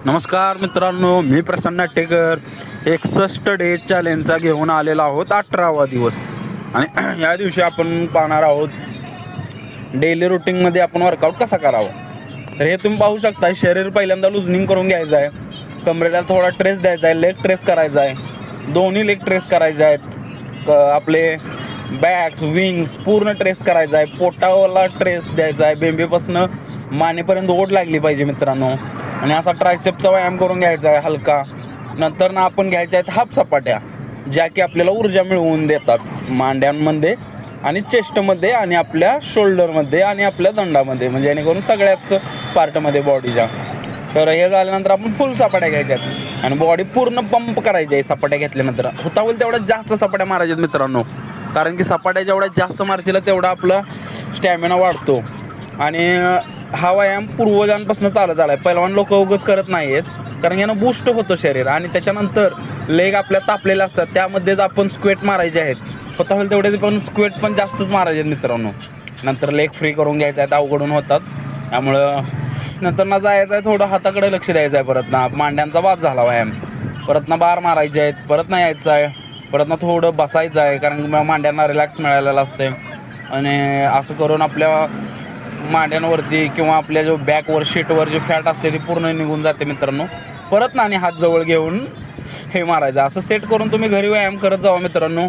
नमस्कार मित्रांनो, मी प्रसन्न नाटेकर 61 डे चॅलेंजचा घेऊन आलेला आहोत 18वा दिवस. आणि या दिवशी आपण पाहणार आहोत डेली रुटीनमध्ये आपण वर्कआउट कसा करावा. तर हे तुम्ही पाहू शकता, शरीर पहिल्यांदा लुजनिंग करून घ्यायचं आहे, कमरेला थोडा ट्रेस द्यायचा आहे, लेग ट्रेस करायचा आहे, दोन्ही लेग ट्रेस करायचे आहेत, आपले बॅक्स विंग्स पूर्ण ट्रेस करायचा आहे, पोटाला ट्रेस द्यायचा आहे, बेंबीपासून मानेपर्यंत ओढ लागली पाहिजे मित्रांनो. आणि असा ट्रायसेपचा व्यायाम करून घ्यायचा आहे हलका. नंतर ना आपण घ्यायच्या आहेत हाफ सपाट्या, ज्या की आपल्याला ऊर्जा मिळवून देतात मांड्यांमध्ये आणि चेस्टमध्ये आणि आपल्या शोल्डरमध्ये आणि आपल्या दंडामध्ये, म्हणजे जेणेकरून सगळ्याच पार्टमध्ये बॉडीच्या. तर हे झाल्यानंतर आपण फुल सपाट्या घ्यायच्या आहेत आणि बॉडी पूर्ण पंप करायची आहे. सपाट्या घेतल्यानंतर होता होईल तेवढ्या जास्त सपाट्या मारायच्यात मित्रांनो, कारण की सपाट्या जेवढ्या जास्त मारतील तेवढा आपला स्टॅमिना वाढतो. आणि हा व्यायाम पूर्वजांपासून चालत आला आहे. पहिलवान लोक उगाच करत नाही आहेत, कारण यानं बूस्ट होतं शरीर. आणि त्याच्यानंतर लेग आपल्या तापलेल्या असतात, त्यामध्येच आपण स्क्वेट मारायचे आहेत. होता होईल तेवढेच पण स्क्वेट पण जास्तच मारायचे आहेत मित्रांनो. नंतर लेग फ्री करून घ्यायचं आहे, अवघडून होतात. त्यामुळं नंतर ना जायचं आहे, थोडं हाताकडे लक्ष द्यायचं आहे. परत ना मांड्यांचा बाद झाला व्यायाम, परत ना बार मारायचे आहेत, परत ना यायचं आहे, परत ना थोडं बसायचं आहे, कारण की मांड्यांना रिलॅक्स मिळालेलं असते. आणि असं करून आपल्या मांड्यांवरती किंवा आपल्या जो बॅकवर शीटवर जे फॅट असते ती पूर्ण निघून जाते मित्रांनो. परत ना आणि हात जवळ घेऊन हे मारायचं. असं सेट करून तुम्ही घरी व्यायाम करत जावा मित्रांनो.